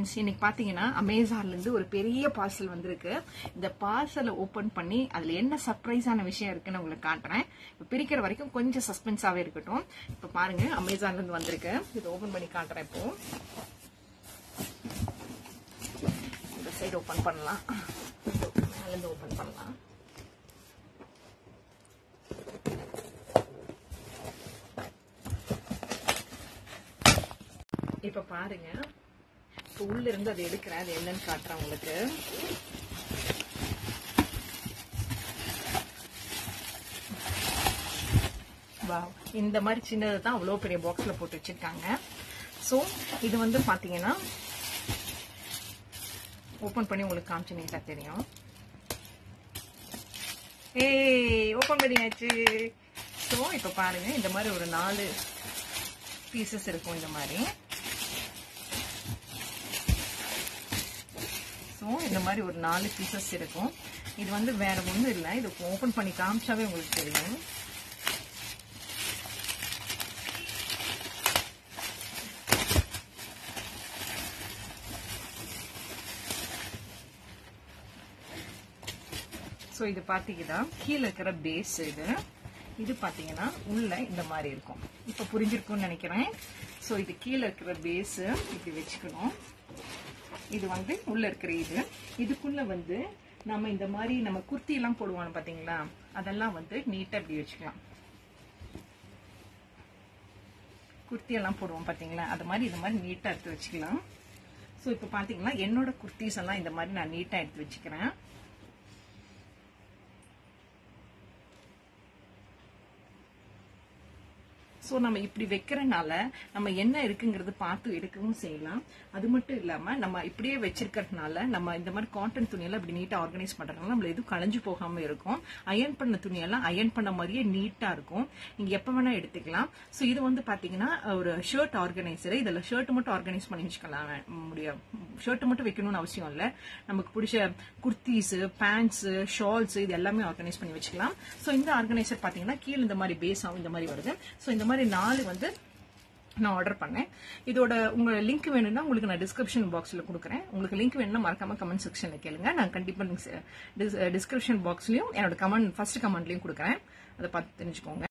Friends, இன்னைக்கு பாத்தீங்கன்னா அமேசான்ல இருந்து ஒரு பெரிய பார்சல் வந்திருக்கு. இந்த பார்சலை ஓபன் பண்ணி அதுல என்ன சர்ப்ரைஸான விஷயம் இருக்குன்னு உங்களுக்கு காட்டுறேன். இப்ப பிரிக்கிற வரைக்கும் கொஞ்சம் சஸ்பென்ஸாவே இருக்கட்டும். இப்ப பாருங்க, அமேசான்ல இருந்து வந்திருக்கு. இதை ஓபன் பண்ணி காட்டுறேன். இப்போ இந்த சைடு ஓபன் பண்ணலாம், மேல இருந்து ஓபன் பண்ணலாம். இப்ப பாருங்க, உள்ள இருந்து அதை எடுக்கிறேன். அது என்னன்னு காட்டுறேன் உங்களுக்கு. இந்த மாதிரி சின்னது தான் அவ்வளோ பெரிய பாக்ஸ்ல போட்டு வச்சிருக்காங்க. ஸோ இது வந்து பாத்தீங்கன்னா ஓபன் பண்ணி உங்களுக்கு காமிச்சு நீட்டா தெரியும். ஓபன் பண்ணியாச்சு. ஸோ இப்ப பாருங்க, இந்த மாதிரி ஒரு 4 பீசஸ் இருக்கும். இந்த மாதிரி இந்த மாதிரி ஒரு 4 பீசஸ் இருக்கும். இது வந்து வேற ஒண்ணும் இல்லை, இது ஓபன் பண்ணி காமிச்சாவே உங்களுக்கு தெரியும். சோ இது பாத்தீங்கன்னா கீழே இருக்கிற பேஸ் இது பாத்தீங்கன்னா உள்ள இந்த மாதிரி இருக்கும். இப்ப புரிஞ்சிருக்கும்னு நினைக்கிறேன். சோ இது கீழே இருக்கிற பேஸ் இப்படி வச்சுக்கணும். இது வந்து உள்ள இருக்கிற இதுக்குள்ள வந்து நம்ம இந்த மாதிரி நம்ம குர்த்தி எல்லாம் போடுவோம் பாத்தீங்களா, அதெல்லாம் வந்து நீட்டா இப்படி வச்சுக்கலாம். குர்த்தி எல்லாம் போடுவோம் பாத்தீங்களா, அது மாதிரி இந்த மாதிரி நீட்டா எடுத்து வச்சுக்கலாம். சோ இப்ப பாத்தீங்கன்னா என்னோட குர்த்திஸ் எல்லாம் இந்த மாதிரி நான் நீட்டா எடுத்து வச்சுக்கிறேன். ஸோ நம்ம இப்படி வைக்கிறனால நம்ம என்ன இருக்குங்கிறது பார்த்து எடுக்கவும் செய்யலாம். அது மட்டும் இல்லாம நம்ம இப்படியே வச்சிருக்கிறதுனால நம்ம இந்த மாதிரி காட்டன் துணியெல்லாம் இப்படி நீட்டா ஆர்கனைஸ் பண்றதுனால நம்மள எதுவும் களைஞ்சு போகாம இருக்கும். அயன் பண்ண துணியெல்லாம் அயன் பண்ண மாதிரியே நீட்டா இருக்கும். நீங்க எப்ப வேணா எடுத்துக்கலாம். ஸோ இது வந்து பாத்தீங்கன்னா ஒரு ஷர்ட் ஆர்கனைசர். இதுல ஷர்ட் மட்டும் ஆர்கனைஸ் பண்ணி வச்சுக்கலாம் முடியும். ஷர்ட் மட்டும் வைக்கணும்னு அவசியம் இல்லை. நமக்கு பிடிச்ச குர்த்திஸ், பேண்ட்ஸ், ஷால்ஸ் இது எல்லாமே ஆர்கனைஸ் பண்ணி வச்சுக்கலாம். ஸோ இந்த ஆர்கனைசர் பாத்தீங்கன்னா கீழே இந்த மாதிரி பேஸ் ஆகும், இந்த மாதிரி வருது. ஸோ இந்த மாதிரி 4 வந்து நான் ஆர்டர் பண்ணேன். இதோட உங்க லிங்க் வேணும்னா உங்களுக்கு நான் டிஸ்கிரிப்ஷன் பாக்ஸ்ல கொடுக்குறேன். உங்களுக்கு லிங்க் வேணும்னா மறக்காம கமெண்ட் செக்ஷன்ல கேளுங்க. நான் கண்டிப்பா டிஸ்கிரிப்ஷன் பாக்ஸ்லயும் என்னோட ஃபர்ஸ்ட் கமெண்ட்லயும் கொடுக்குறேன். அதை பார்த்து தெரிஞ்சுக்கோங்க.